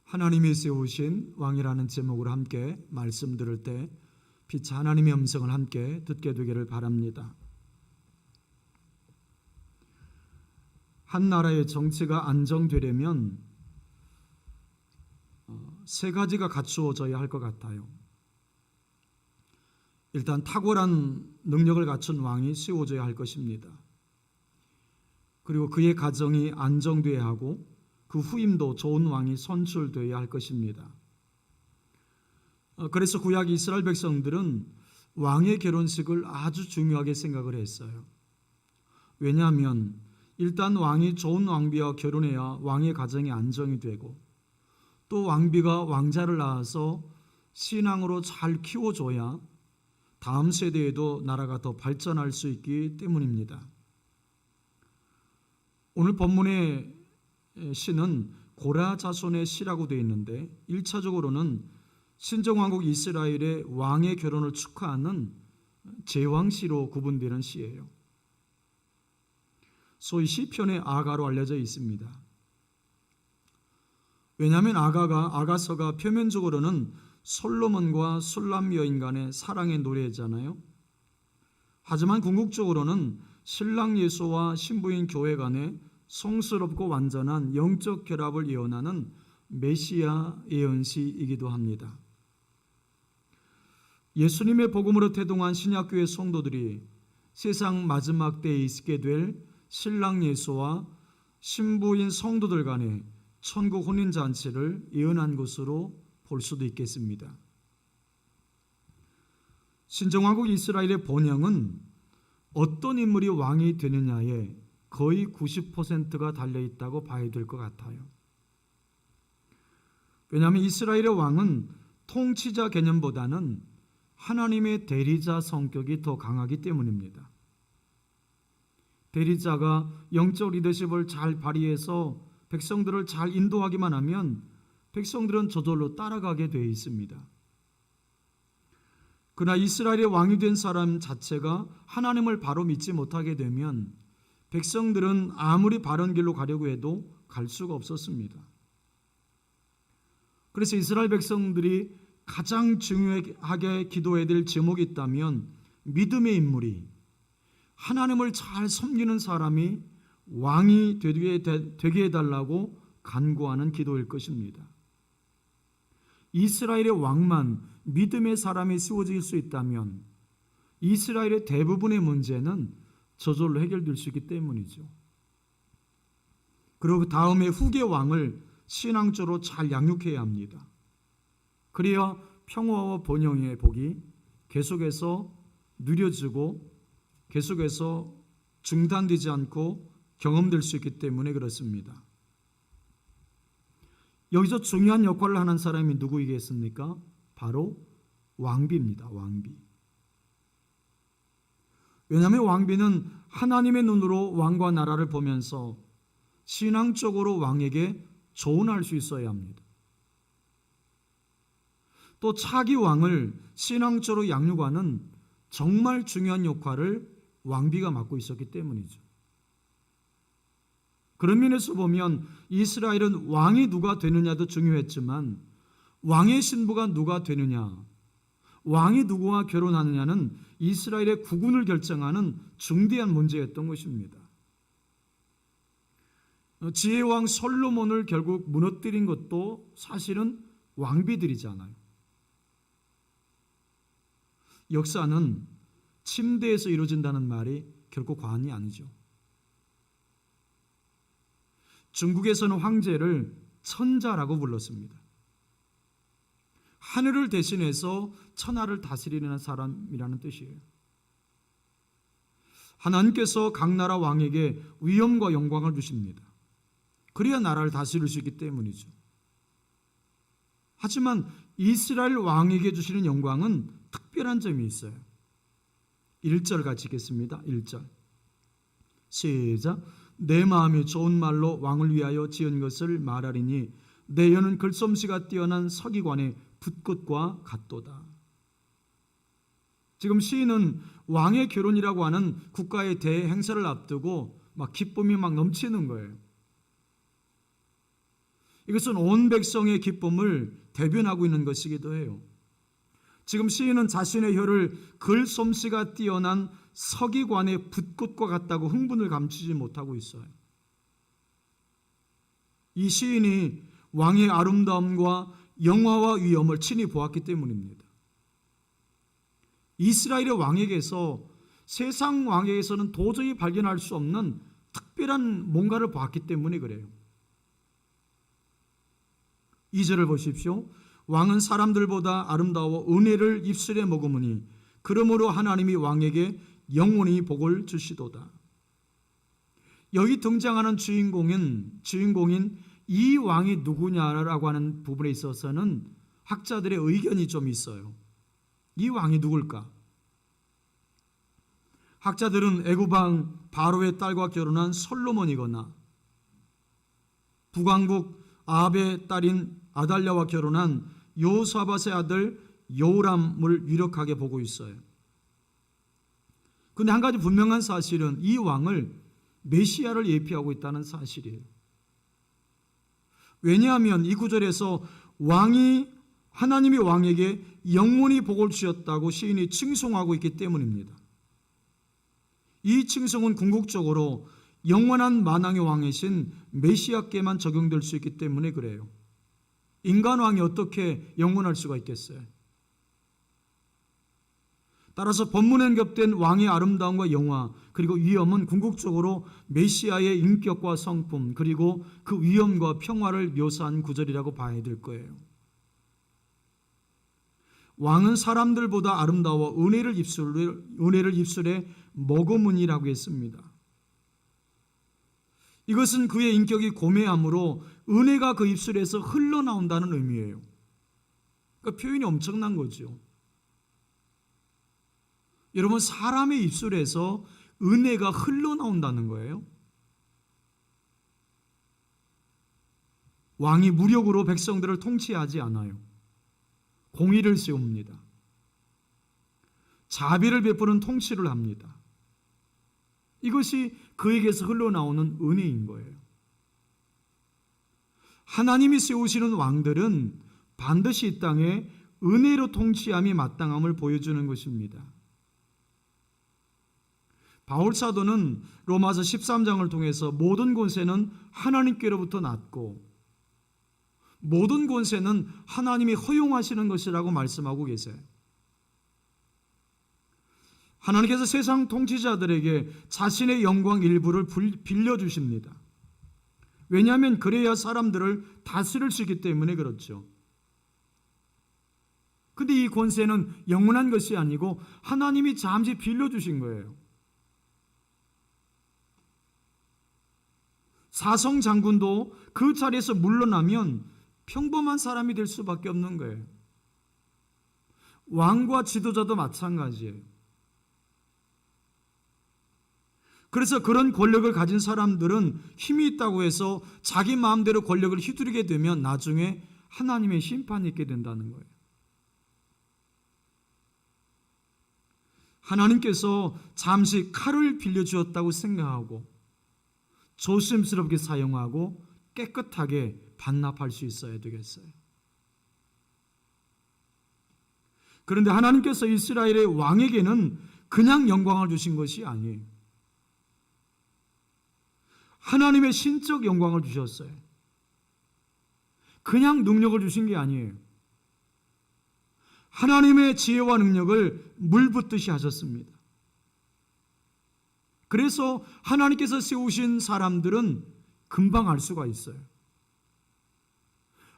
하나님이 세우신 왕이라는 제목으로 함께 말씀 들을 때 피차 하나님의 음성을 함께 듣게 되기를 바랍니다. 한 나라의 정치가 안정되려면 세 가지가 갖추어져야 할 것 같아요. 일단 탁월한 능력을 갖춘 왕이 세워져야 할 것입니다. 그리고 그의 가정이 안정되어야 하고 그 후임도 좋은 왕이 선출되어야 할 것입니다. 그래서 구약 이스라엘 백성들은 왕의 결혼식을 아주 중요하게 생각을 했어요. 왜냐하면 일단 왕이 좋은 왕비와 결혼해야 왕의 가정이 안정이 되고 또 왕비가 왕자를 낳아서 신앙으로 잘 키워줘야 다음 세대에도 나라가 더 발전할 수 있기 때문입니다. 오늘 본문의 시는 고라 자손의 시라고 되어 있는데 1차적으로는 신정왕국 이스라엘의 왕의 결혼을 축하하는 제왕시로 구분되는 시예요. 소위 시편의 아가로 알려져 있습니다. 왜냐하면 아가서가 표면적으로는 솔로몬과 술람 여인 간의 사랑의 노래잖아요. 하지만 궁극적으로는 신랑 예수와 신부인 교회 간의 성스럽고 완전한 영적 결합을 예언하는 메시아 예언시이기도 합니다. 예수님의 복음으로 태동한 신약교회 성도들이 세상 마지막 때에 있게 될 신랑 예수와 신부인 성도들 간의 천국 혼인잔치를 예언한 것으로 볼 수도 있겠습니다. 신정왕국 이스라엘의 본향은 어떤 인물이 왕이 되느냐에 거의 90%가 달려있다고 봐야 될 것 같아요. 왜냐하면 이스라엘의 왕은 통치자 개념보다는 하나님의 대리자 성격이 더 강하기 때문입니다. 대리자가 영적 리더십을 잘 발휘해서 백성들을 잘 인도하기만 하면 백성들은 저절로 따라가게 되어 있습니다. 그러나 이스라엘의 왕이 된 사람 자체가 하나님을 바로 믿지 못하게 되면 백성들은 아무리 바른 길로 가려고 해도 갈 수가 없었습니다. 그래서 이스라엘 백성들이 가장 중요하게 기도해야 될 제목이 있다면 믿음의 인물이 하나님을 잘 섬기는 사람이 왕이 되게 해달라고 간구하는 기도일 것입니다. 이스라엘의 왕만 믿음의 사람이 세워질 수 있다면 이스라엘의 대부분의 문제는 저절로 해결될 수 있기 때문이죠. 그리고 그 다음에 후계 왕을 신앙적으로 잘 양육해야 합니다. 그래야 평화와 번영의 복이 계속해서 누려지고 계속해서 중단되지 않고 경험될 수 있기 때문에 그렇습니다. 여기서 중요한 역할을 하는 사람이 누구이겠습니까? 바로 왕비입니다. 왕비. 왜냐하면 왕비는 하나님의 눈으로 왕과 나라를 보면서 신앙적으로 왕에게 조언할 수 있어야 합니다. 또 차기 왕을 신앙적으로 양육하는 정말 중요한 역할을 왕비가 맡고 있었기 때문이죠. 그런 면에서 보면 이스라엘은 왕이 누가 되느냐도 중요했지만 왕의 신부가 누가 되느냐, 왕이 누구와 결혼하느냐는 이스라엘의 국운을 결정하는 중대한 문제였던 것입니다. 지혜왕 솔로몬을 결국 무너뜨린 것도 사실은 왕비들이잖아요. 역사는 침대에서 이루어진다는 말이 결코 과언이 아니죠. 중국에서는 황제를 천자라고 불렀습니다. 하늘을 대신해서 천하를 다스리는 사람이라는 뜻이에요. 하나님께서 각 나라 왕에게 위엄과 영광을 주십니다. 그래야 나라를 다스릴 수 있기 때문이죠. 하지만 이스라엘 왕에게 주시는 영광은 특별한 점이 있어요. 1절 같이 읽겠습니다. 1절 시작. 내 마음이 좋은 말로 왕을 위하여 지은 것을 말하리니 내 혀는 글솜씨가 뛰어난 서기관의 붓끝과 같도다. 지금 시인은 왕의 결혼이라고 하는 국가의 대행사를 앞두고 막 기쁨이 막 넘치는 거예요. 이것은 온 백성의 기쁨을 대변하고 있는 것이기도 해요. 지금 시인은 자신의 혀를 글솜씨가 뛰어난 서기관의 붓꽃과 같다고 흥분을 감추지 못하고 있어요. 이 시인이 왕의 아름다움과 영화와 위엄을 친히 보았기 때문입니다. 이스라엘의 왕에게서 세상 왕에게서는 도저히 발견할 수 없는 특별한 뭔가를 보았기 때문에 그래요. 2절을 보십시오. 왕은 사람들보다 아름다워 은혜를 입술에 머금으니 그러므로 하나님이 왕에게 영원히 복을 주시도다. 여기 등장하는 주인공인 이 왕이 누구냐라고 하는 부분에 있어서는 학자들의 의견이 좀 있어요. 이 왕이 누굴까? 학자들은 애굽왕 바로의 딸과 결혼한 솔로몬이거나 북왕국 아합의 딸인 아달랴와 결혼한 여호사밧의 아들 여호람을 유력하게 보고 있어요. 그런데 한 가지 분명한 사실은 이 왕을 메시아를 예표하고 있다는 사실이에요. 왜냐하면 이 구절에서 하나님이 왕에게 영원히 복을 주셨다고 시인이 칭송하고 있기 때문입니다. 이 칭송은 궁극적으로 영원한 만왕의 왕이신 메시아께만 적용될 수 있기 때문에 그래요. 인간 왕이 어떻게 영원할 수가 있겠어요? 따라서 본문에 겹된 왕의 아름다움과 영화 그리고 위엄은 궁극적으로 메시아의 인격과 성품 그리고 그 위엄과 평화를 묘사한 구절이라고 봐야 될 거예요. 왕은 사람들보다 아름다워 은혜를 입술에 머금으니라고 했습니다. 이것은 그의 인격이 고매함으로 은혜가 그 입술에서 흘러나온다는 의미예요. 그러니까 표현이 엄청난 거죠. 여러분, 사람의 입술에서 은혜가 흘러나온다는 거예요. 왕이 무력으로 백성들을 통치하지 않아요. 공의를 세웁니다. 자비를 베푸는 통치를 합니다. 이것이 그에게서 흘러나오는 은혜인 거예요. 하나님이 세우시는 왕들은 반드시 이 땅에 은혜로 통치함이 마땅함을 보여주는 것입니다. 바울 사도는 로마서 13장을 통해서 모든 권세는 하나님께로부터 났고 모든 권세는 하나님이 허용하시는 것이라고 말씀하고 계세요. 하나님께서 세상 통치자들에게 자신의 영광 일부를 빌려주십니다. 왜냐하면 그래야 사람들을 다스릴 수 있기 때문에 그렇죠. 근데 이 권세는 영원한 것이 아니고 하나님이 잠시 빌려주신 거예요. 사성 장군도 그 자리에서 물러나면 평범한 사람이 될 수밖에 없는 거예요. 왕과 지도자도 마찬가지예요. 그래서 그런 권력을 가진 사람들은 힘이 있다고 해서 자기 마음대로 권력을 휘두르게 되면 나중에 하나님의 심판이 있게 된다는 거예요. 하나님께서 잠시 칼을 빌려주었다고 생각하고 조심스럽게 사용하고 깨끗하게 반납할 수 있어야 되겠어요. 그런데 하나님께서 이스라엘의 왕에게는 그냥 영광을 주신 것이 아니에요. 하나님의 신적 영광을 주셨어요. 그냥 능력을 주신 게 아니에요. 하나님의 지혜와 능력을 물붓듯이 하셨습니다. 그래서 하나님께서 세우신 사람들은 금방 알 수가 있어요.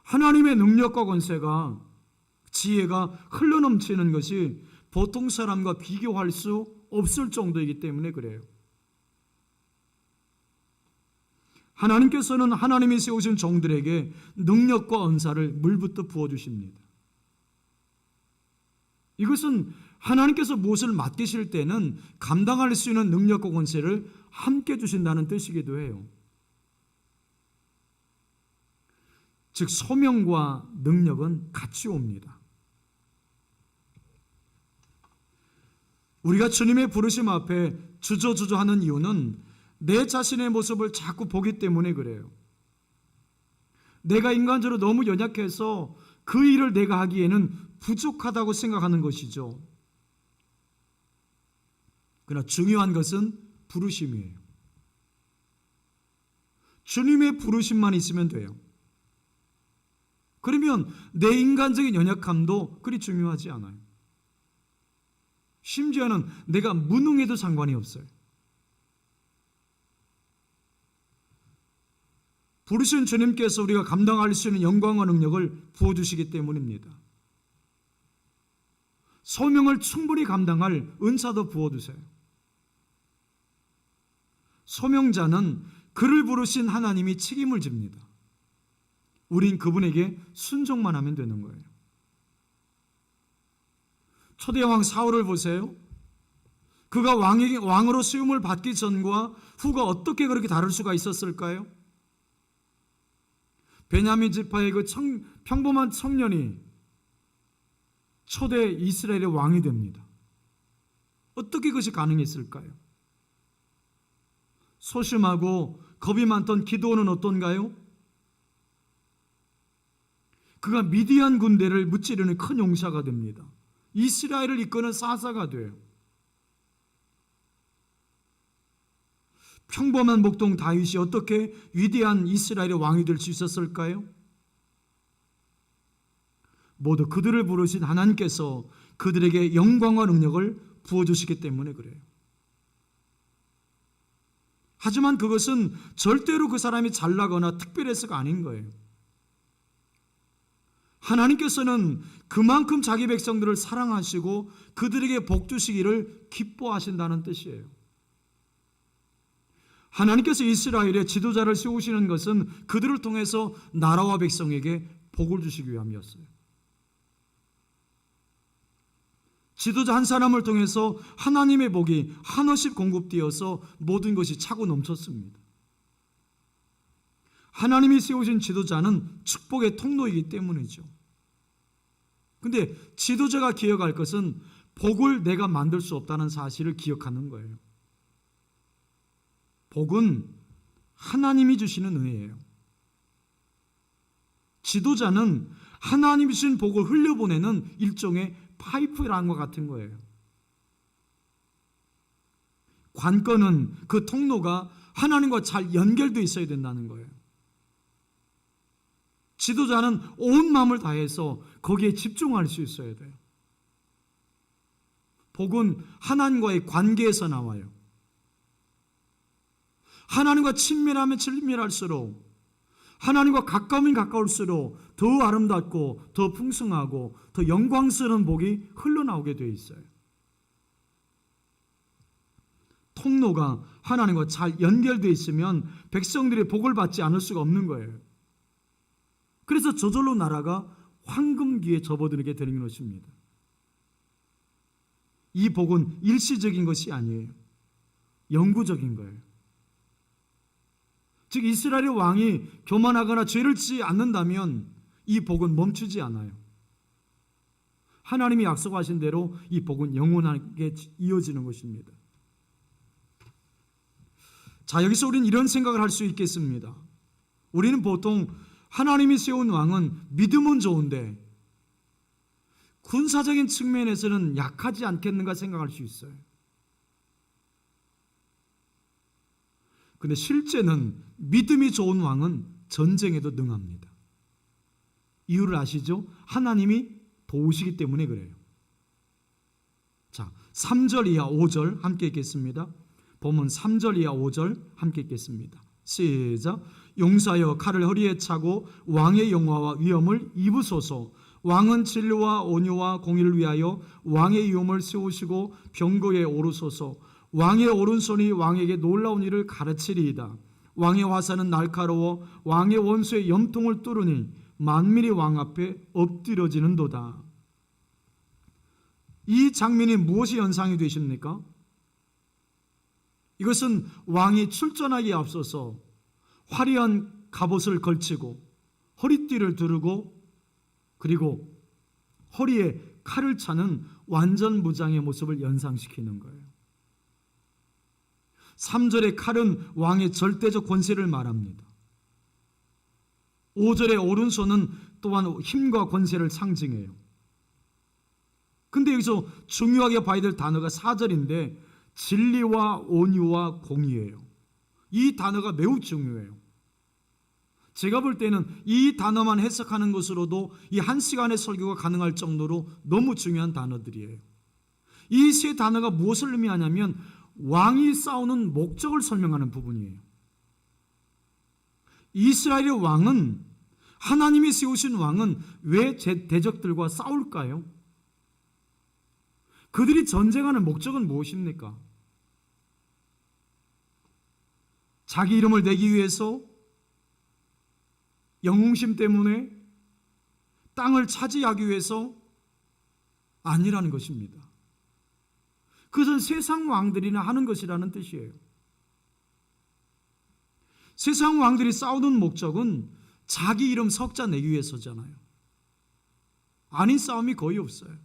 하나님의 능력과 권세가 지혜가 흘러넘치는 것이 보통 사람과 비교할 수 없을 정도이기 때문에 그래요. 하나님께서는 하나님이 세우신 종들에게 능력과 은사를 물붓듯 부어주십니다. 이것은 하나님께서 무엇을 맡기실 때는 감당할 수 있는 능력과 권세를 함께 주신다는 뜻이기도 해요. 즉 소명과 능력은 같이 옵니다. 우리가 주님의 부르심 앞에 주저주저하는 이유는 내 자신의 모습을 자꾸 보기 때문에 그래요. 내가 인간적으로 너무 연약해서 그 일을 내가 하기에는 부족하다고 생각하는 것이죠. 그러나 중요한 것은 부르심이에요. 주님의 부르심만 있으면 돼요. 그러면 내 인간적인 연약함도 그리 중요하지 않아요. 심지어는 내가 무능해도 상관이 없어요. 부르신 주님께서 우리가 감당할 수 있는 영광과 능력을 부어주시기 때문입니다. 소명을 충분히 감당할 은사도 부어주세요. 소명자는 그를 부르신 하나님이 책임을 집니다. 우린 그분에게 순종만 하면 되는 거예요. 초대왕 사울을 보세요. 그가 왕으로 수임을 받기 전과 후가 어떻게 그렇게 다를 수가 있었을까요? 베냐민 지파의 그 평범한 청년이 초대 이스라엘의 왕이 됩니다. 어떻게 그것이 가능했을까요? 소심하고 겁이 많던 기드온은 어떤가요? 그가 미디안 군대를 무찌르는 큰 용사가 됩니다. 이스라엘을 이끄는 사사가 돼요. 평범한 목동 다윗이 어떻게 위대한 이스라엘의 왕이 될 수 있었을까요? 모두 그들을 부르신 하나님께서 그들에게 영광과 능력을 부어주시기 때문에 그래요. 하지만 그것은 절대로 그 사람이 잘나거나 특별해서가 아닌 거예요. 하나님께서는 그만큼 자기 백성들을 사랑하시고 그들에게 복 주시기를 기뻐하신다는 뜻이에요. 하나님께서 이스라엘의 지도자를 세우시는 것은 그들을 통해서 나라와 백성에게 복을 주시기 위함이었어요. 지도자 한 사람을 통해서 하나님의 복이 한없이 공급되어서 모든 것이 차고 넘쳤습니다. 하나님이 세우신 지도자는 축복의 통로이기 때문이죠. 근데 지도자가 기억할 것은 복을 내가 만들 수 없다는 사실을 기억하는 거예요. 복은 하나님이 주시는 은혜예요. 지도자는 하나님이 주신 복을 흘려보내는 일종의 파이프라는 것 같은 거예요. 관건은 그 통로가 하나님과 잘 연결되어 있어야 된다는 거예요. 지도자는 온 마음을 다해서 거기에 집중할 수 있어야 돼요. 복은 하나님과의 관계에서 나와요. 하나님과 친밀하면 친밀할수록, 하나님과 가까우면 가까울수록 더 아름답고 더 풍성하고 더 영광스러운 복이 흘러나오게 되어 있어요. 통로가 하나님과 잘 연결되어 있으면 백성들이 복을 받지 않을 수가 없는 거예요. 그래서 저절로 나라가 황금기에 접어들게 되는 것입니다. 이 복은 일시적인 것이 아니에요. 영구적인 거예요. 즉 이스라엘의 왕이 교만하거나 죄를 짓지 않는다면 이 복은 멈추지 않아요. 하나님이 약속하신 대로 이 복은 영원하게 이어지는 것입니다. 자, 여기서 우리는 이런 생각을 할 수 있겠습니다. 우리는 보통 하나님이 세운 왕은 믿음은 좋은데 군사적인 측면에서는 약하지 않겠는가 생각할 수 있어요. 근데 실제는 믿음이 좋은 왕은 전쟁에도 능합니다. 이유를 아시죠? 하나님이 도우시기 때문에 그래요. 자, 3절 이하 5절 함께 읽겠습니다. 본문 3절 이하 5절 함께 읽겠습니다. 시작. 용사여 칼을 허리에 차고 왕의 영화와 위엄을 입으소서. 왕은 진리와 온유와 공의를 위하여 왕의 위엄을 세우시고 병거에 오르소서. 왕의 오른손이 왕에게 놀라운 일을 가르치리이다. 왕의 화살은 날카로워 왕의 원수의 염통을 뚫으니 만민이 왕 앞에 엎드려지는도다. 이 장면이 무엇이 연상이 되십니까? 이것은 왕이 출전하기에 앞서서 화려한 갑옷을 걸치고 허리띠를 두르고 그리고 허리에 칼을 차는 완전 무장의 모습을 연상시키는 거예요. 3절의 칼은 왕의 절대적 권세를 말합니다. 5절의 오른손은 또한 힘과 권세를 상징해요. 근데 여기서 중요하게 봐야 될 단어가 4절인데 진리와 온유와 공의예요. 이 단어가 매우 중요해요. 제가 볼 때는 이 단어만 해석하는 것으로도 이 1시간의 설교가 가능할 정도로 너무 중요한 단어들이에요. 이 세 단어가 무엇을 의미하냐면 왕이 싸우는 목적을 설명하는 부분이에요. 이스라엘의 왕은, 하나님이 세우신 왕은 왜 대적들과 싸울까요? 그들이 전쟁하는 목적은 무엇입니까? 자기 이름을 내기 위해서? 영웅심 때문에? 땅을 차지하기 위해서? 아니라는 것입니다. 그것은 세상 왕들이나 하는 것이라는 뜻이에요. 세상 왕들이 싸우는 목적은 자기 이름 석자 내기 위해서잖아요. 아닌 싸움이 거의 없어요.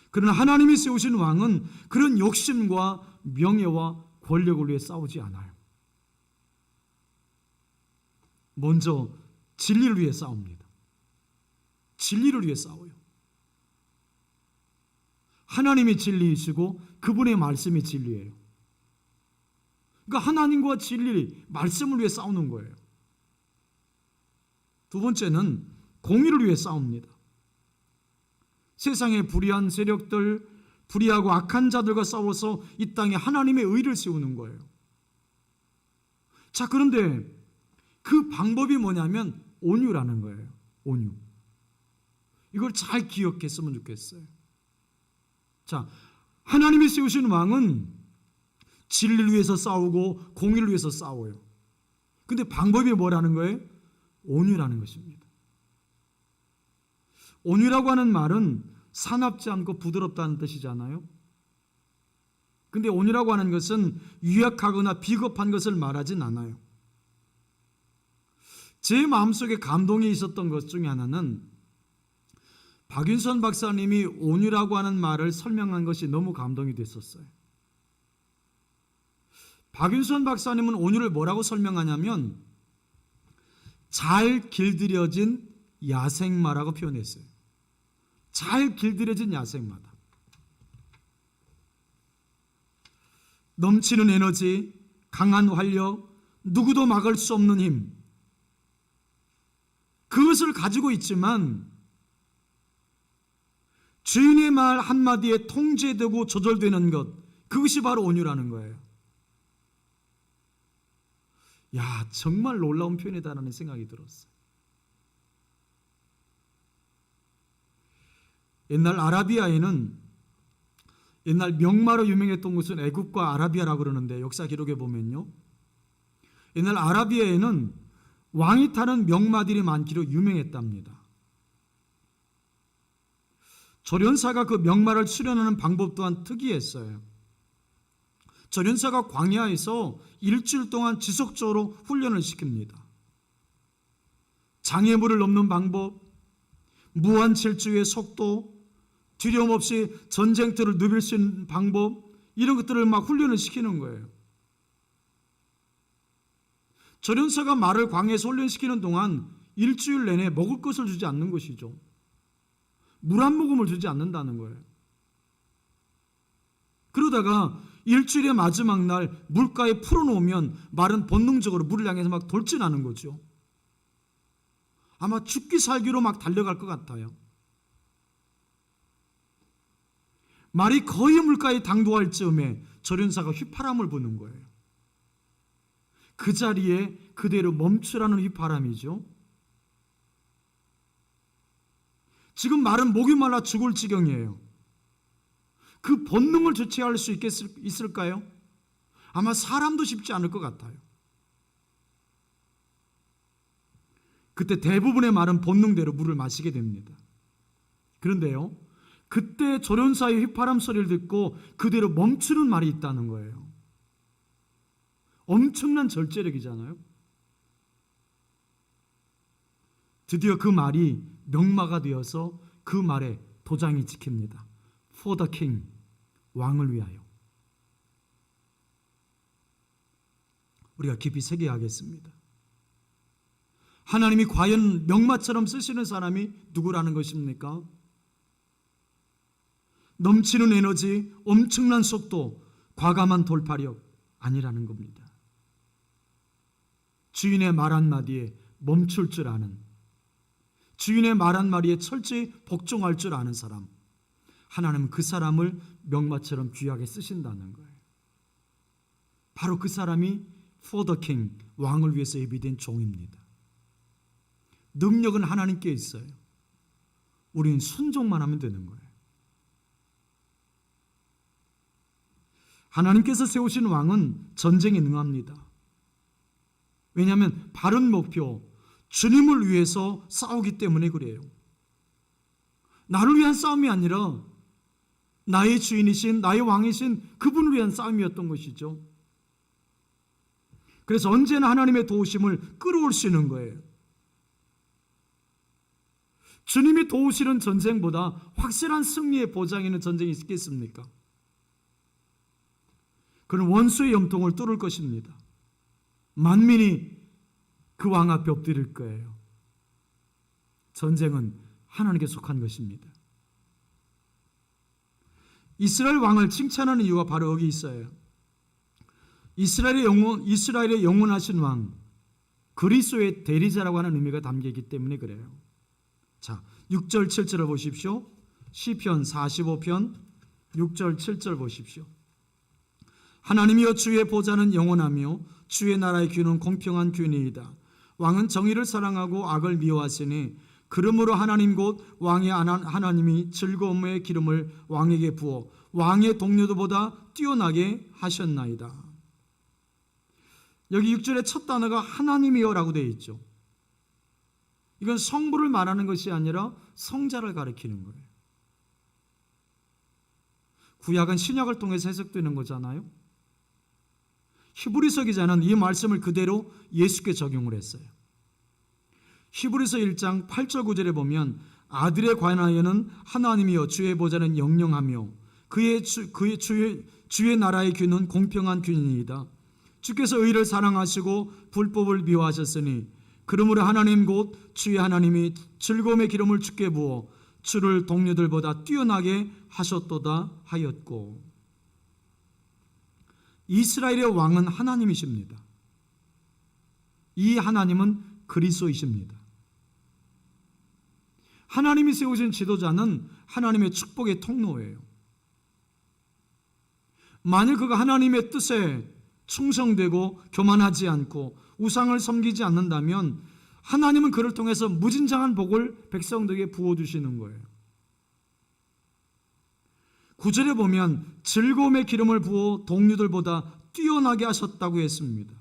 그러나 하나님이 세우신 왕은 그런 욕심과 명예와 권력을 위해 싸우지 않아요. 먼저 진리를 위해 싸웁니다. 진리를 위해 싸워요. 하나님이 진리이시고 그분의 말씀이 진리예요. 그러니까 하나님과 진리, 말씀을 위해 싸우는 거예요. 두 번째는 공의를 위해 싸웁니다. 세상의 불의한 세력들, 불의하고 악한 자들과 싸워서 이 땅에 하나님의 의를 세우는 거예요. 자, 그런데 그 방법이 뭐냐면 온유라는 거예요. 온유. 이걸 잘 기억했으면 좋겠어요. 자, 하나님이 세우신 왕은 진리를 위해서 싸우고 공의를 위해서 싸워요. 근데 방법이 뭐라는 거예요? 온유라는 것입니다. 온유라고 하는 말은 사납지 않고 부드럽다는 뜻이잖아요. 근데 온유라고 하는 것은 유약하거나 비겁한 것을 말하진 않아요. 제 마음속에 감동이 있었던 것 중에 하나는 박윤선 박사님이 온유라고 하는 말을 설명한 것이 너무 감동이 됐었어요. 박윤선 박사님은 온유를 뭐라고 설명하냐면 잘 길들여진 야생마라고 표현했어요. 잘 길들여진 야생마다. 넘치는 에너지, 강한 활력, 누구도 막을 수 없는 힘. 그것을 가지고 있지만 주인의 말 한마디에 통제되고 조절되는 것, 그것이 바로 온유라는 거예요. 야, 정말 놀라운 표현이다라는 생각이 들었어요. 옛날 아라비아에는, 옛날 명마로 유명했던 곳은 애굽과 아라비아라고 그러는데 역사 기록에 보면요, 옛날 아라비아에는 왕이 타는 명마들이 많기로 유명했답니다. 조련사가 그 명마를 수련하는 방법 또한 특이했어요. 조련사가 광야에서 일주일 동안 지속적으로 훈련을 시킵니다. 장애물을 넘는 방법, 무한 질주의 속도, 두려움 없이 전쟁터를 누빌 수 있는 방법, 이런 것들을 막 훈련을 시키는 거예요. 조련사가 말을 광야에서 훈련시키는 동안 일주일 내내 먹을 것을 주지 않는 것이죠. 물 한 모금을 주지 않는다는 거예요. 그러다가 일주일의 마지막 날 물가에 풀어놓으면 말은 본능적으로 물을 향해서 막 돌진하는 거죠. 아마 죽기 살기로 막 달려갈 것 같아요. 말이 거의 물가에 당도할 즈음에 조련사가 휘파람을 부는 거예요. 그 자리에 그대로 멈추라는 휘파람이죠. 지금 말은 목이 말라 죽을 지경이에요. 그 본능을 주체할 수 있을까요? 아마 사람도 쉽지 않을 것 같아요. 그때 대부분의 말은 본능대로 물을 마시게 됩니다. 그런데요, 그때 조련사의 휘파람 소리를 듣고 그대로 멈추는 말이 있다는 거예요. 엄청난 절제력이잖아요. 드디어 그 말이 명마가 되어서 그 말에 도장이 찍힙니다. For the king, 왕을 위하여. 우리가 깊이 새겨야겠습니다. 하나님이 과연 명마처럼 쓰시는 사람이 누구라는 것입니까? 넘치는 에너지, 엄청난 속도, 과감한 돌파력 아니라는 겁니다. 주인의 말 한마디에 멈출 줄 아는, 주인의 말 한마디에 철저히 복종할 줄 아는 사람, 하나님은 그 사람을 명마처럼 귀하게 쓰신다는 거예요. 바로 그 사람이 for the king, 왕을 위해서 예비된 종입니다. 능력은 하나님께 있어요. 우리는 순종만 하면 되는 거예요. 하나님께서 세우신 왕은 전쟁에 능합니다. 왜냐하면 바른 목표, 주님을 위해서 싸우기 때문에 그래요. 나를 위한 싸움이 아니라 나의 주인이신, 나의 왕이신 그분을 위한 싸움이었던 것이죠. 그래서 언제나 하나님의 도우심을 끌어올 수 있는 거예요. 주님이 도우시는 전쟁보다 확실한 승리의 보장이 있는 전쟁이 있겠습니까? 그는 원수의 염통을 뚫을 것입니다. 만민이 그 왕 앞에 엎드릴 거예요. 전쟁은 하나님께 속한 것입니다. 이스라엘 왕을 칭찬하는 이유가 바로 여기 있어요. 이스라엘의 영원하신 왕, 그리스도의 대리자라고 하는 의미가 담겨있기 때문에 그래요. 자, 6절 7절을 보십시오. 시편 45편 6절 7절 보십시오. 하나님이여 주의 보좌는 영원하며 주의 나라의 규는 공평한 규니이다. 왕은 정의를 사랑하고 악을 미워하시니 그러므로 하나님 곧 왕의 하나님이 즐거움의 기름을 왕에게 부어 왕의 동료들보다 뛰어나게 하셨나이다. 여기 6절의 첫 단어가 하나님이여라고 되어 있죠. 이건 성부를 말하는 것이 아니라 성자를 가리키는 거예요. 구약은 신약을 통해서 해석되는 거잖아요. 히브리서 기자는 이 말씀을 그대로 예수께 적용을 했어요. 히브리서 1장 8절 9절에 보면 아들에 관하여는 하나님이여 주의 보좌는 영영하며 주의 나라의 규는 공평한 규니이다. 주께서 의를 사랑하시고 불법을 미워하셨으니 그러므로 하나님 곧 주의 하나님이 즐거움의 기름을 주께 부어 주를 동료들보다 뛰어나게 하셨도다 하였고. 이스라엘의 왕은 하나님이십니다. 이 하나님은 그리스도이십니다. 하나님이 세우신 지도자는 하나님의 축복의 통로예요. 만일 그가 하나님의 뜻에 충성되고 교만하지 않고 우상을 섬기지 않는다면 하나님은 그를 통해서 무진장한 복을 백성들에게 부어주시는 거예요. 9절에 보면 즐거움의 기름을 부어 동료들보다 뛰어나게 하셨다고 했습니다.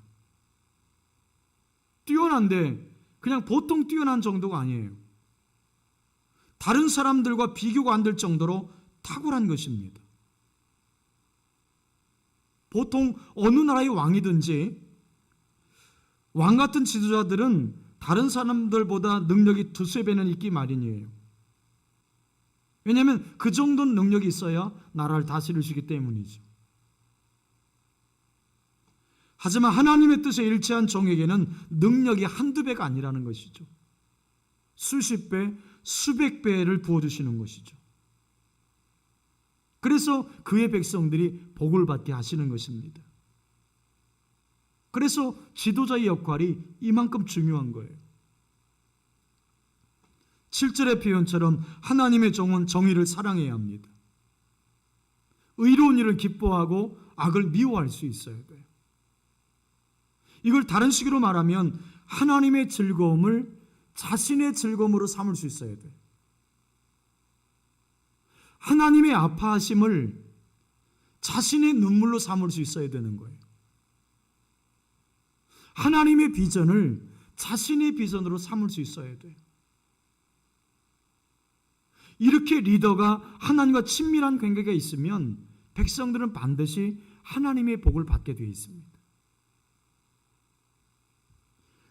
뛰어난데 그냥 보통 뛰어난 정도가 아니에요. 다른 사람들과 비교가 안 될 정도로 탁월한 것입니다. 보통 어느 나라의 왕이든지 왕 같은 지도자들은 다른 사람들보다 능력이 두세 배는 있기 마련이에요. 왜냐하면 그 정도는 능력이 있어야 나라를 다스릴 수 있기 때문이죠. 하지만 하나님의 뜻에 일치한 종에게는 능력이 한두 배가 아니라는 것이죠. 수십 배, 수백 배를 부어주시는 것이죠. 그래서 그의 백성들이 복을 받게 하시는 것입니다. 그래서 지도자의 역할이 이만큼 중요한 거예요. 7절의 표현처럼 하나님의 종은 정의를 사랑해야 합니다. 의로운 일을 기뻐하고 악을 미워할 수 있어야 돼요. 이걸 다른 식으로 말하면 하나님의 즐거움을 자신의 즐거움으로 삼을 수 있어야 돼요. 하나님의 아파하심을 자신의 눈물로 삼을 수 있어야 되는 거예요. 하나님의 비전을 자신의 비전으로 삼을 수 있어야 돼요. 이렇게 리더가 하나님과 친밀한 관계가 있으면 백성들은 반드시 하나님의 복을 받게 되어 있습니다.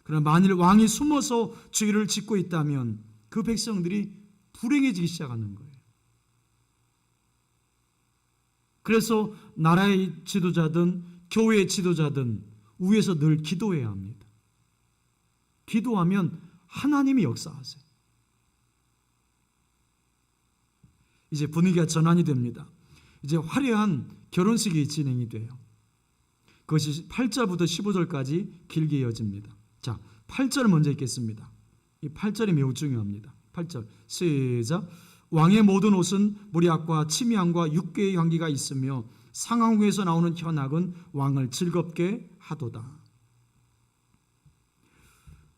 그러나 만일 왕이 숨어서 죄를 짓고 있다면 그 백성들이 불행해지기 시작하는 거예요. 그래서 나라의 지도자든 교회의 지도자든 위에서 늘 기도해야 합니다. 기도하면 하나님이 역사하세요. 이제 분위기가 전환이 됩니다. 이제 화려한 결혼식이 진행이 돼요. 그것이 8절부터 15절까지 길게 이어집니다. 자, 8절 먼저 읽겠습니다. 이 8절이 매우 중요합니다. 8절 시작. 왕의 모든 옷은 모략과 침향과 육개의 향기가 있으며 상하궁에서 나오는 현악은 왕을 즐겁게 하도다.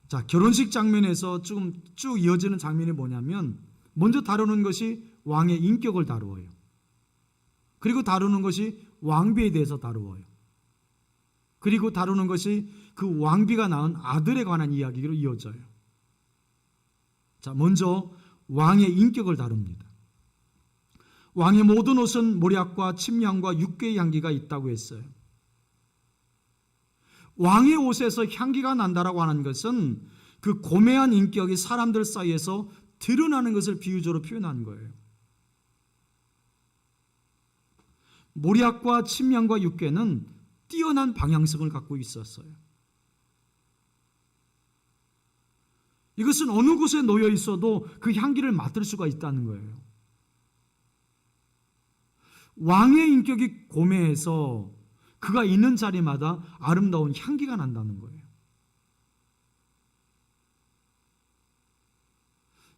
자, 결혼식 장면에서 쭉 이어지는 장면이 뭐냐면 먼저 다루는 것이 왕의 인격을 다루어요. 그리고 다루는 것이 왕비에 대해서 다루어요. 그리고 다루는 것이 그 왕비가 낳은 아들에 관한 이야기로 이어져요. 자, 먼저 왕의 인격을 다룹니다. 왕의 모든 옷은 모략과 침향과 육개의 향기가 있다고 했어요. 왕의 옷에서 향기가 난다라고 하는 것은 그 고매한 인격이 사람들 사이에서 드러나는 것을 비유적으로 표현한 거예요. 모략과 침향과 육개는 뛰어난 방향성을 갖고 있었어요. 이것은 어느 곳에 놓여 있어도 그 향기를 맡을 수가 있다는 거예요. 왕의 인격이 고매해서 그가 있는 자리마다 아름다운 향기가 난다는 거예요.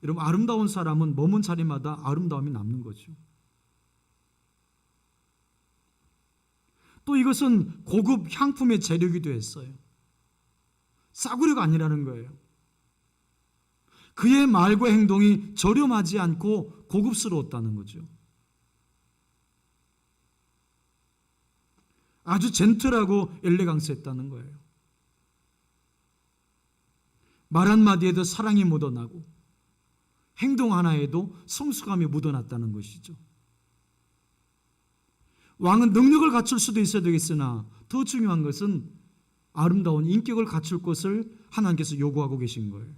여러분, 아름다운 사람은 머문 자리마다 아름다움이 남는 거죠. 또 이것은 고급 향품의 재료이기도 했어요. 싸구려가 아니라는 거예요. 그의 말과 행동이 저렴하지 않고 고급스러웠다는 거죠. 아주 젠틀하고 엘레강스했다는 거예요. 말 한마디에도 사랑이 묻어나고 행동 하나에도 성숙함이 묻어났다는 것이죠. 왕은 능력을 갖출 수도 있어야 되겠으나 더 중요한 것은 아름다운 인격을 갖출 것을 하나님께서 요구하고 계신 거예요.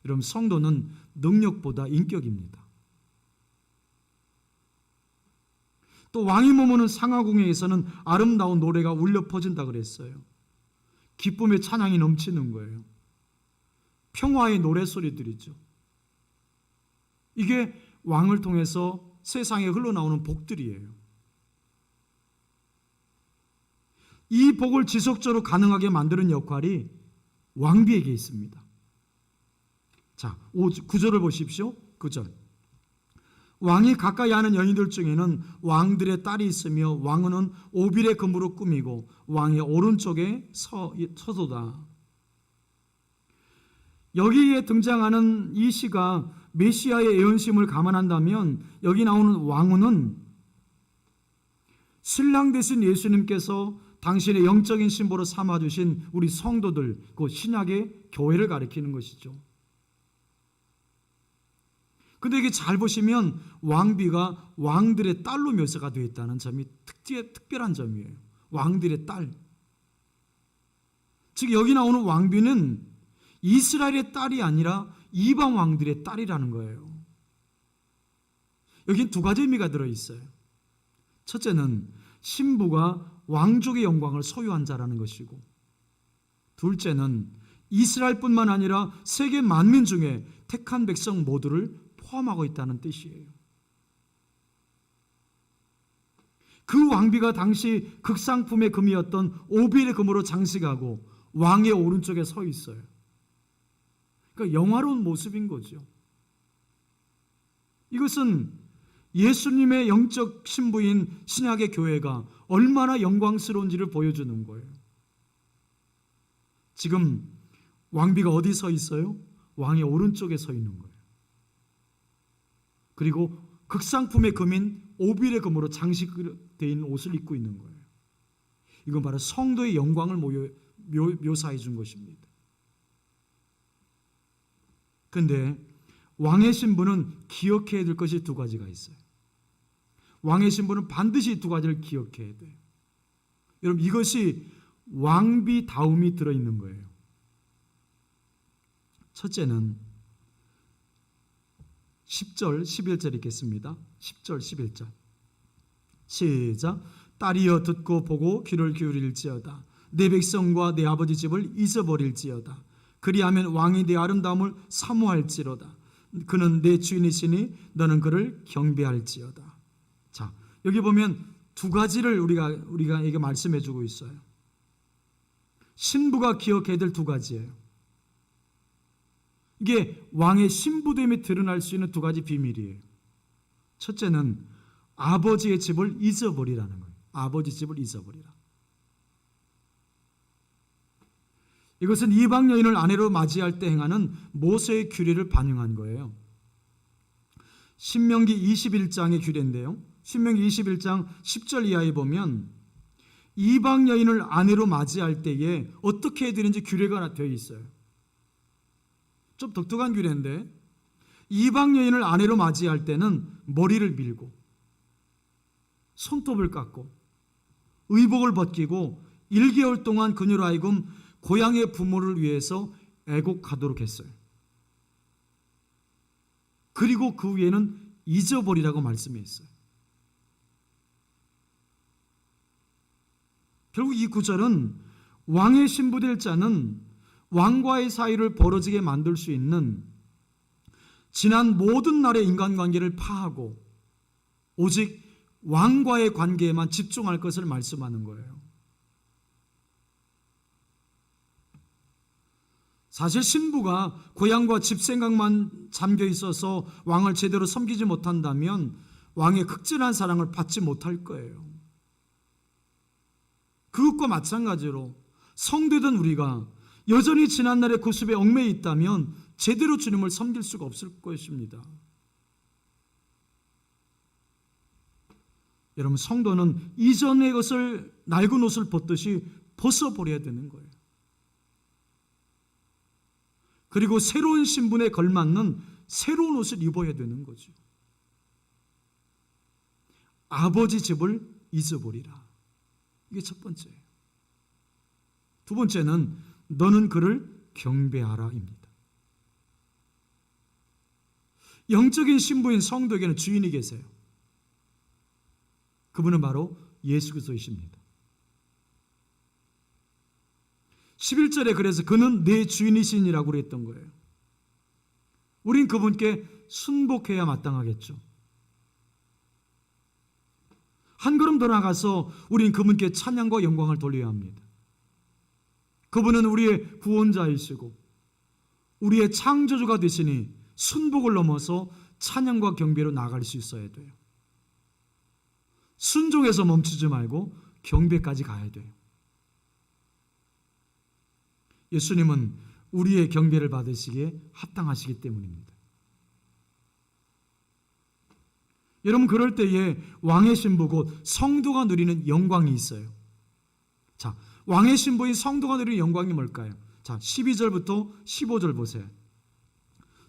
여러분, 성도는 능력보다 인격입니다. 또 왕이 머무는 상하궁에서는 아름다운 노래가 울려 퍼진다 그랬어요. 기쁨의 찬양이 넘치는 거예요. 평화의 노래소리들이죠. 이게 왕을 통해서 세상에 흘러나오는 복들이에요. 이 복을 지속적으로 가능하게 만드는 역할이 왕비에게 있습니다. 자, 9절을 보십시오. 9절. 왕이 가까이 하는 여인들 중에는 왕들의 딸이 있으며 왕은 오빌의 금으로 꾸미고 왕의 오른쪽에 서도다. 여기에 등장하는 이 시가 메시아의 예언심을 감안한다면 여기 나오는 왕후는 신랑 되신 예수님께서 당신의 영적인 신보로 삼아주신 우리 성도들, 그 신약의 교회를 가리키는 것이죠. 근데 이게 잘 보시면 왕비가 왕들의 딸로 묘사가 되어 있다는 점이 특별한 점이에요. 왕들의 딸. 즉 여기 나오는 왕비는 이스라엘의 딸이 아니라 이방 왕들의 딸이라는 거예요. 여기는 두 가지 의미가 들어있어요. 첫째는 신부가 왕족의 영광을 소유한 자라는 것이고, 둘째는 이스라엘뿐만 아니라 세계 만민 중에 택한 백성 모두를 포함하고 있다는 뜻이에요. 그 왕비가 당시 극상품의 금이었던 오빌의 금으로 장식하고 왕의 오른쪽에 서 있어요. 그러니까 영화로운 모습인 거죠. 이것은 예수님의 영적 신부인 신약의 교회가 얼마나 영광스러운지를 보여주는 거예요. 지금 왕비가 어디 서 있어요? 왕의 오른쪽에 서 있는 거예요. 그리고 극상품의 금인 오빌의 금으로 장식되어 있는 옷을 입고 있는 거예요. 이건 바로 성도의 영광을 묘사해 준 것입니다. 그런데 왕의 신부는 기억해야 될 것이 두 가지가 있어요. 왕의 신부는 반드시 두 가지를 기억해야 돼요. 여러분, 이것이 왕비다움이 들어있는 거예요. 첫째는 10절, 11절 읽겠습니다. 10절, 11절. 시작. 딸이여 듣고 보고 귀를 기울일지어다. 내 백성과 내 아버지 집을 잊어버릴지어다. 그리하면 왕이 네 아름다움을 사모할지로다. 그는 내 주인이시니 너는 그를 경배할지어다. 자, 여기 보면 두 가지를 우리가 이게 말씀해 주고 있어요. 신부가 기억해야 될 두 가지예요. 이게 왕의 신부됨이 드러날 수 있는 두 가지 비밀이에요. 첫째는 아버지의 집을 잊어버리라는 거예요. 아버지 집을 잊어버리라. 이것은 이방 여인을 아내로 맞이할 때 행하는 모세의 규례를 반영한 거예요. 신명기 21장의 규례인데요. 신명기 21장 10절 이하에 보면 이방 여인을 아내로 맞이할 때에 어떻게 해야 되는지 규례가 되어 있어요. 좀 독특한 규례인데 이방 여인을 아내로 맞이할 때는 머리를 밀고 손톱을 깎고 의복을 벗기고 1개월 동안 그녀로 하여금 고향의 부모를 위해서 애곡하도록 했어요. 그리고 그 위에는 잊어버리라고 말씀했어요. 결국 이 구절은 왕의 신부될 자는 왕과의 사이를 벌어지게 만들 수 있는 지난 모든 날의 인간관계를 파하고 오직 왕과의 관계에만 집중할 것을 말씀하는 거예요. 사실 신부가 고향과 집 생각만 잠겨 있어서 왕을 제대로 섬기지 못한다면 왕의 극진한 사랑을 받지 못할 거예요. 그것과 마찬가지로 성도된 우리가 여전히 지난날의 구습에 얽매여 있다면 제대로 주님을 섬길 수가 없을 것입니다. 여러분, 성도는 이전의 것을 낡은 옷을 벗듯이 벗어버려야 되는 거예요. 그리고 새로운 신분에 걸맞는 새로운 옷을 입어야 되는 거죠. 아버지 집을 잊어버리라. 이게 첫 번째예요. 두 번째는 너는 그를 경배하라입니다. 영적인 신부인 성도에게는 주인이 계세요. 그분은 바로 예수 그리스도이십니다. 11절에 그래서 그는 내 주인이시니라고 그랬던 거예요. 우린 그분께 순복해야 마땅하겠죠. 한 걸음 더 나가서 우린 그분께 찬양과 영광을 돌려야 합니다. 그분은 우리의 구원자이시고 우리의 창조주가 되시니 순복을 넘어서 찬양과 경배로 나아갈 수 있어야 돼요. 순종에서 멈추지 말고 경배까지 가야 돼요. 예수님은 우리의 경배를 받으시기에 합당하시기 때문입니다. 여러분, 그럴 때에 왕의 신부 곧 성도가 누리는 영광이 있어요. 자, 왕의 신부인 성도가 누리는 영광이 뭘까요? 자, 12절부터 15절 보세요.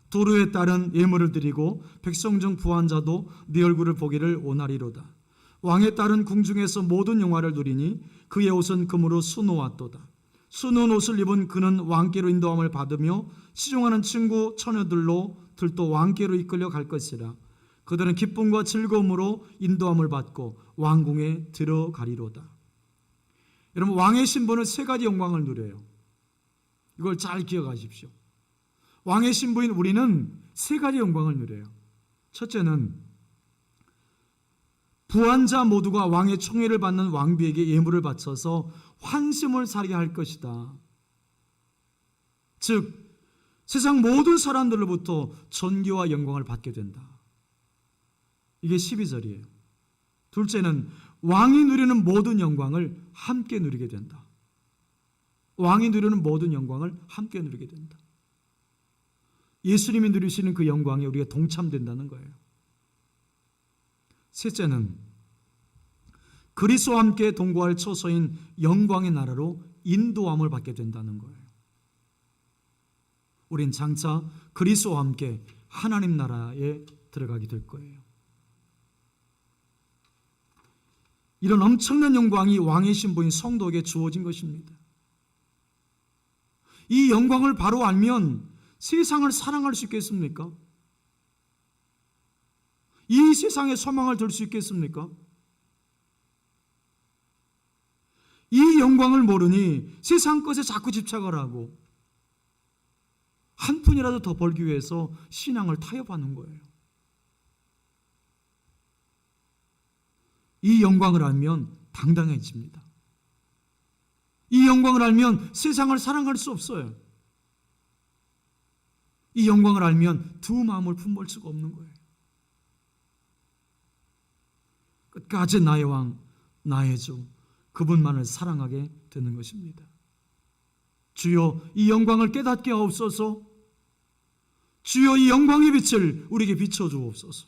도로에 따른 예물을 드리고 백성 중 부한 자도 네 얼굴을 보기를 원하리로다. 왕에 따른 궁중에서 모든 영화를 누리니 그의 옷은 금으로 수놓았도다. 수놓은 옷을 입은 그는 왕께로 인도함을 받으며 시종하는 친구 처녀들도 왕께로 이끌려 갈 것이라. 그들은 기쁨과 즐거움으로 인도함을 받고 왕궁에 들어가리로다. 여러분, 왕의 신부는 세 가지 영광을 누려요. 이걸 잘 기억하십시오. 왕의 신부인 우리는 세 가지 영광을 누려요. 첫째는 부한 자 모두가 왕의 총애를 받는 왕비에게 예물을 바쳐서 환심을 사게 할 것이다. 즉 세상 모든 사람들로부터 존귀와 영광을 받게 된다. 이게 12절이에요. 둘째는 왕이 누리는 모든 영광을 함께 누리게 된다. 왕이 누리는 모든 영광을 함께 누리게 된다. 예수님이 누리시는 그 영광에 우리가 동참된다는 거예요. 셋째는 그리스도와 함께 동거할 처소인 영광의 나라로 인도함을 받게 된다는 거예요. 우린 장차 그리스도와 함께 하나님 나라에 들어가게 될 거예요. 이런 엄청난 영광이 왕의 신부인 성도에게 주어진 것입니다. 이 영광을 바로 알면 세상을 사랑할 수 있겠습니까? 이 세상에 소망을 들 수 있겠습니까? 이 영광을 모르니 세상 것에 자꾸 집착을 하고 한 푼이라도 더 벌기 위해서 신앙을 타협하는 거예요. 이 영광을 알면 당당해집니다. 이 영광을 알면 세상을 사랑할 수 없어요. 이 영광을 알면 두 마음을 품을 수가 없는 거예요. 끝까지 나의 왕, 나의 주, 그분만을 사랑하게 되는 것입니다. 주여, 이 영광을 깨닫게 하옵소서. 주여, 이 영광의 빛을 우리에게 비춰주옵소서.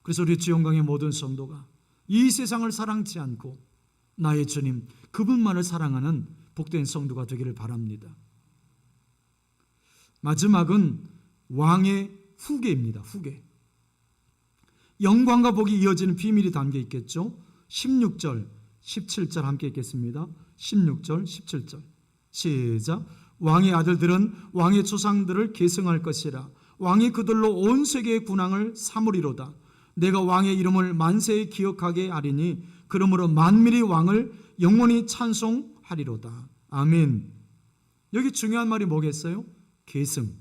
그래서 우리 주 영광의 모든 성도가 이 세상을 사랑치 않고 나의 주님, 그분만을 사랑하는 복된 성도가 되기를 바랍니다. 마지막은 왕의 후계입니다. 후계. 영광과 복이 이어지는 비밀이 담겨 있겠죠. 16절, 17절 함께 읽겠습니다. 16절, 17절 시작. 왕의 아들들은 왕의 조상들을 계승할 것이라. 왕이 그들로 온 세계의 군왕을 삼으리로다. 내가 왕의 이름을 만세에 기억하게 하리니 그러므로 만민이 왕을 영원히 찬송하리로다. 아멘. 여기 중요한 말이 뭐겠어요? 계승.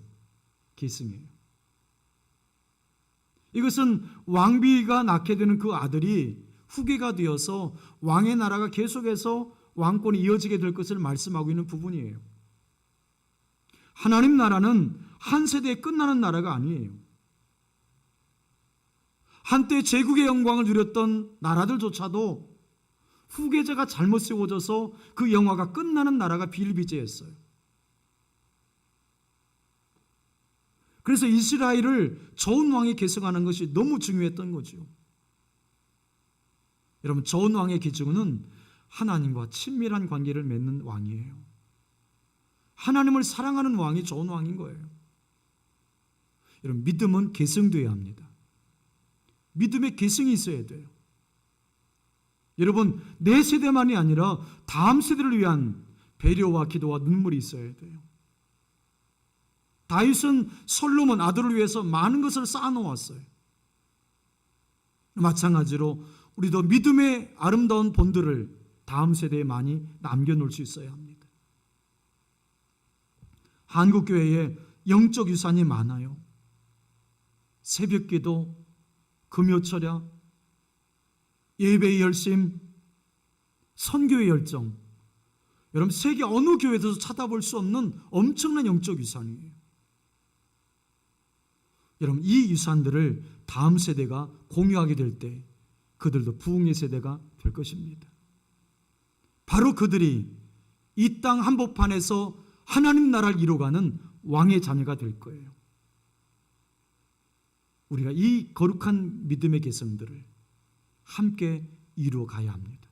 계승이에요. 이것은 왕비가 낳게 되는 그 아들이 후계가 되어서 왕의 나라가 계속해서 왕권이 이어지게 될 것을 말씀하고 있는 부분이에요. 하나님 나라는 한 세대에 끝나는 나라가 아니에요. 한때 제국의 영광을 누렸던 나라들조차도 후계자가 잘못 세워져서 그 영화가 끝나는 나라가 비일비재했어요. 그래서 이스라엘을 좋은 왕이 계승하는 것이 너무 중요했던 거죠. 여러분, 좋은 왕의 기준은 하나님과 친밀한 관계를 맺는 왕이에요. 하나님을 사랑하는 왕이 좋은 왕인 거예요. 여러분, 믿음은 계승되어야 합니다. 믿음의 계승이 있어야 돼요. 여러분, 내 세대만이 아니라 다음 세대를 위한 배려와 기도와 눈물이 있어야 돼요. 다윗은 솔로몬 아들을 위해서 많은 것을 쌓아놓았어요. 마찬가지로 우리도 믿음의 아름다운 본들을 다음 세대에 많이 남겨놓을 수 있어야 합니다. 한국교회에 영적 유산이 많아요. 새벽기도, 금요철야, 예배의 열심, 선교의 열정, 여러분 세계 어느 교회에서도 찾아볼 수 없는 엄청난 영적 유산이에요. 여러분, 이 유산들을 다음 세대가 공유하게 될 때 그들도 부흥의 세대가 될 것입니다. 바로 그들이 이 땅 한복판에서 하나님 나라를 이루어가는 왕의 자녀가 될 거예요. 우리가 이 거룩한 믿음의 계승들을 함께 이루어 가야 합니다.